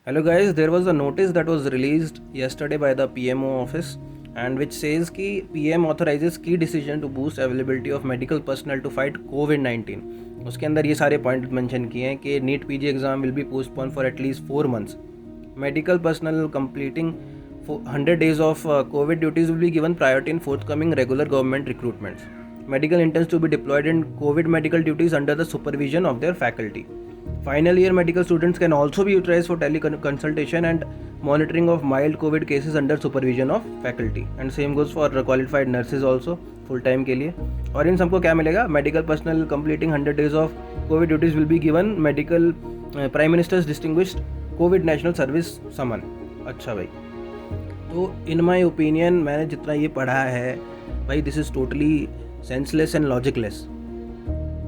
Hello guys, there was a notice that was released yesterday by the PMO office and which says कि PM authorizes key decision to boost availability of medical personnel to fight COVID-19. उसके अंदर ये सारे point mention किए हैं कि NEET PG exam will be postpone for at least 4 months. Medical personnel completing 100 days of COVID duties will be given priority in forthcoming regular government recruitments. Medical interns to be deployed in COVID medical duties under the supervision of their faculty. Final year medical students can also be utilized for teleconsultation and monitoring of mild COVID cases under supervision of faculty. And same goes for qualified nurses also full time के लिए. और इन सबको क्या मिलेगा? Medical personnel completing 100 days of COVID duties will be given medical Prime Minister's distinguished COVID national service summon. अच्छा भाई, तो इन my opinion मैंने जितना ये पढ़ा है भाई, this is totally senseless and logicless.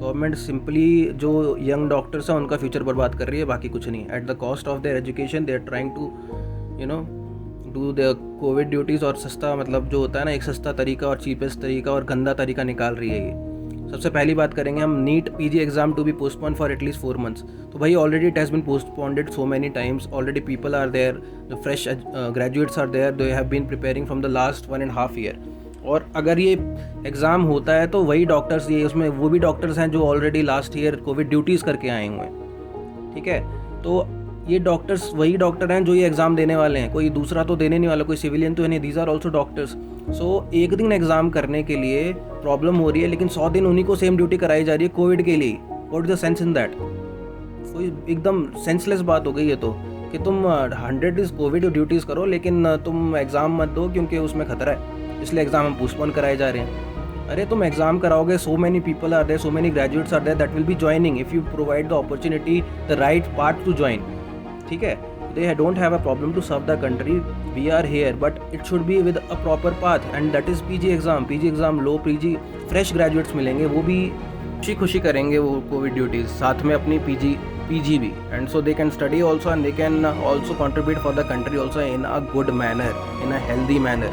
Government simply जो यंग डॉक्टर्स हैं उनका फ्यूचर बर्बाद कर रही है, बाकी कुछ नहीं. At the cost of their education they are trying to do the covid duties. और सस्ता मतलब जो होता है ना, एक सस्ता तरीका और चीपेस्ट तरीका और गंदा तरीका निकाल रही है ये. सबसे पहली बात करेंगे हम NEET PG exam to be postpone for at least 4 months. तो भाई already it has been postponed so many times. Already people are there, the fresh graduates are there, they have been preparing from the last 1.5 year. और अगर ये exam होता है तो वही doctors, ये उसमें वो भी डॉक्टर्स हैं जो already last year Covid duties करके आए हुए हैं. ठीक है, तो ये डॉक्टर्स वही डॉक्टर हैं जो ये एग्ज़ाम देने वाले हैं. कोई दूसरा तो देने नहीं वाला, कोई सिविलियन तो है नहीं. These are also doctors. So एक दिन एग्ज़ाम करने के लिए प्रॉब्लम हो रही है, लेकिन 100 दिन उन्हीं को सेम ड्यूटी कराई जा रही है कोविड के लिए. What is the sense in that? कोई एकदम सेंसलेस बात हो गई है. तो कि तुम 100 days कोविड ड्यूटीज़ करो लेकिन तुम एग्ज़ाम मत दो क्योंकि उसमें खतरा है, इसलिए एग्ज़ाम हम पोस्टपोन कराए जा रहे हैं. अरे तुम एग्ज़ाम कराओगे, so many people are there, so many graduates are there that will be joining if you provide the opportunity, the right part to join. ठीक है, they don't have a problem to serve the country. We are here, but it should be with a proper path, and that is PG exam low. PG fresh graduates मिलेंगे, वो भी खुशी करेंगे वो Covid duties, साथ में अपनी PG भी. and so they can study also and they can also contribute for the country also in a good manner, in a healthy manner.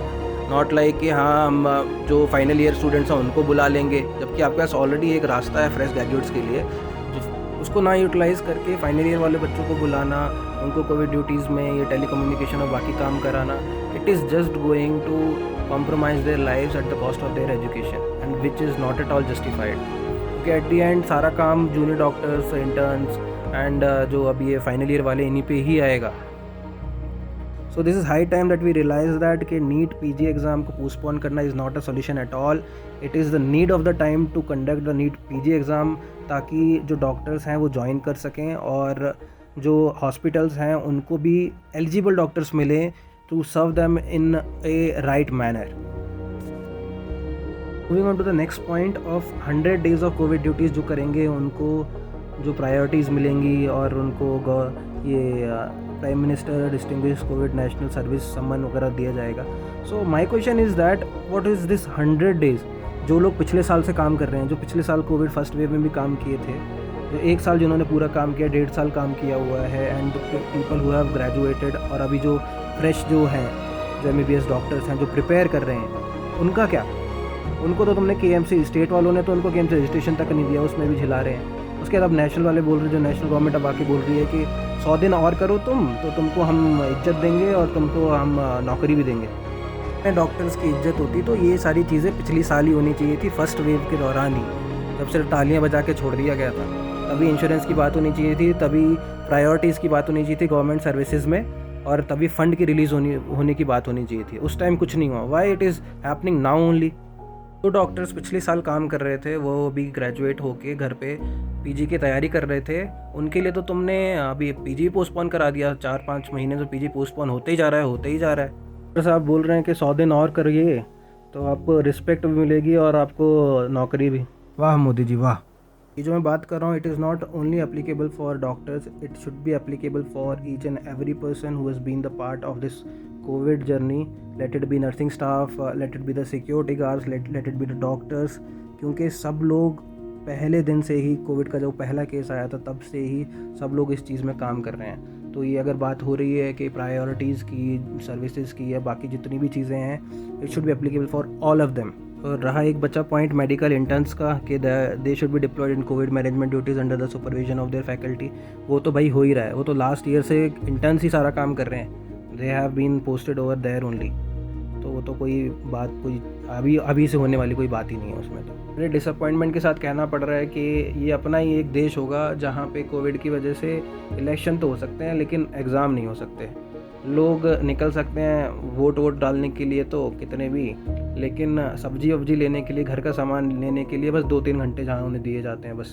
Not like कि हाँ हम जो फाइनल ईयर स्टूडेंट्स हैं उनको बुला लेंगे, जबकि आपके पास ऑलरेडी एक रास्ता है फ्रेश ग्रेजुएट्स के लिए, उसको ना यूटिलाइज़ करके फाइनल ईयर वाले बच्चों को बुलाना, उनको कोविड ड्यूटीज़ में ये टेलीकम्युनिकेशन और बाकी काम कराना. It is just going to compromise their lives at the cost of their education, and which is not at all justified. क्योंकि एट दी एंड सारा काम जूनियर डॉक्टर्स, इंटर्न्स एंड जो अभी ये फाइनल ईयर वाले इन्हीं पे ही आएगा. So this is high time that we realize that कि NEET PG एग्ज़ाम को पोस्टपोन करना is not a solution at all. It is the need of the time to conduct the NEET PG exam, ताकि जो doctors हैं वो join कर सकें और जो हॉस्पिटल्स हैं उनको भी एलिजिबल डॉक्टर्स मिलें to serve them in a right manner. Moving on to the next point of 100 days of COVID duties जो करेंगे उनको जो प्रायोरिटीज़ मिलेंगी और उनको ये prime minister distinguish covid national service सम्मान वगैरह दिया जाएगा. So my question is that what is this 100 days? जो लोग पिछले साल से काम कर रहे हैं, जो पिछले साल कोविड फर्स्ट वेव में भी काम किए थे, जो 1 साल जिन्होंने पूरा काम किया, 1.5 साल काम किया हुआ है, and people who have graduated, और अभी जो फ्रेश जो हैं, जो MBBS डॉक्टर्स हैं जो प्रिपेयर कर रहे हैं, उनका क्या? उनको तो तुमने KMC, स्टेट वालों ने तो उनको KMC रजिस्ट्रेशन तक नहीं दिया, उसमें भी झिला रहे हैं. उसके बाद अब नेशनल वाले बोल रहे हैं, जो नेशनल गवर्नमेंट अब आके बोल रही है कि 100 दिन और करो तुम तो तुमको हम इज्जत देंगे और तुमको हम नौकरी भी देंगे. डॉक्टर्स की इज्जत होती तो ये सारी चीज़ें पिछली साल ही होनी चाहिए थी, फर्स्ट वेव के दौरान ही, जब सिर्फ तालियां बजा के छोड़ दिया गया था. तभी इंश्योरेंस की बात होनी चाहिए थी, तभी प्रायोरिटीज़ की बात होनी चाहिए थी गवर्नमेंट सर्विसेज में, और तभी फंड की रिलीज़ होने की बात होनी चाहिए थी. उस टाइम कुछ नहीं हुआ. Why it is happening now only? तो डॉक्टर्स पिछले साल काम कर रहे थे, वो अभी ग्रेजुएट होके घर पे PG की तैयारी कर रहे थे, उनके लिए तो तुमने अभी PG पोस्टपोन करा दिया. 4-5 महीने से PG पोस्टपोन होते ही जा रहा है. डॉक्टर साहब बोल रहे हैं कि 100 दिन और करिए तो आपको रिस्पेक्ट भी मिलेगी और आपको नौकरी भी. वाह मोदी जी वाह. ये जो मैं बात कर रहा हूँ, it is not only applicable for doctors, it should be applicable for each and every person who has been the part of this covid journey. Let it be nursing staff, let it be the security guards, let it be the doctors, क्योंकि सब लोग पहले दिन से ही, Covid का जो पहला case आया था तब से ही सब लोग इस चीज़ में काम कर रहे हैं. तो ये अगर बात हो रही है कि प्रायोरिटीज़ की, सर्विसेज की, या बाकी जितनी भी चीज़ें हैं, it should be applicable for all of them. तो रहा एक बचा पॉइंट मेडिकल इंटर्न्स का कि they should be deployed in covid management duties under the supervision of their faculty. वो तो भाई हो ही रहा है, वो तो लास्ट ईयर से इंटर्न्स ही सारा काम कर रहे हैं, they have been posted over there only. तो वो तो कोई अभी से होने वाली कोई बात ही नहीं है उसमें। तो बड़े डिसअपॉइंटमेंट के साथ कहना पड़ रहा है कि ये अपना ही एक देश होगा जहाँ पे कोविड की वजह से इलेक्शन तो हो सकते हैं लेकिन एग्ज़ाम नहीं हो सकते। लोग निकल सकते हैं वोट डालने के लिए तो कितने भी, लेकिन सब्जी वब्जी लेने के लिए, घर का सामान लेने के लिए बस 2-3 घंटे जहाँ उन्हें दिए जाते हैं बस।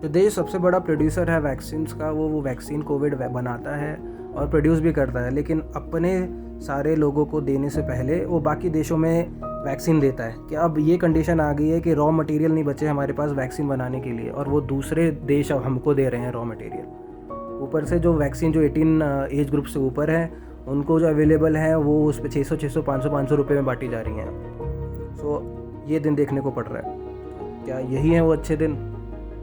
तो देश सबसे बड़ा प्रोड्यूसर है वैक्सीन का, वो वैक्सीन कोविड बनाता है और प्रोड्यूस भी करता है, लेकिन अपने सारे लोगों को देने से पहले वो बाकी देशों में वैक्सीन देता है। कि अब ये कंडीशन आ गई है कि रॉ मटेरियल नहीं बचे हमारे पास वैक्सीन बनाने के लिए, और वो दूसरे देश अब हमको दे रहे हैं रॉ मटेरियल। ऊपर से जो वैक्सीन जो 18 एज ग्रुप से ऊपर है उनको जो अवेलेबल है वो उस पर 600 500 रुपये में बांटी जा रही हैं। सो ये दिन देखने को पड़ रहा है। क्या यही है वो अच्छे दिन?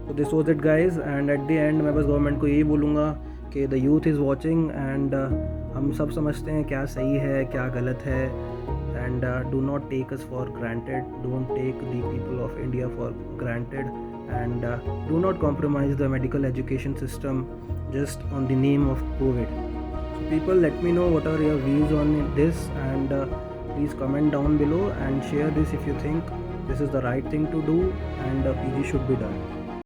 तो this was it guys, and at the end मैं बस गवर्नमेंट को यही बोलूँगा कि the youth is watching, and हम सब समझते हैं क्या सही है क्या गलत है, and do not take us for granted, don't take the people of India for granted, and do not compromise the medical education system just on the name of COVID. So people, let me know what are your views on this, and please comment down below and share this if you think this is the right thing to do and PG should be done.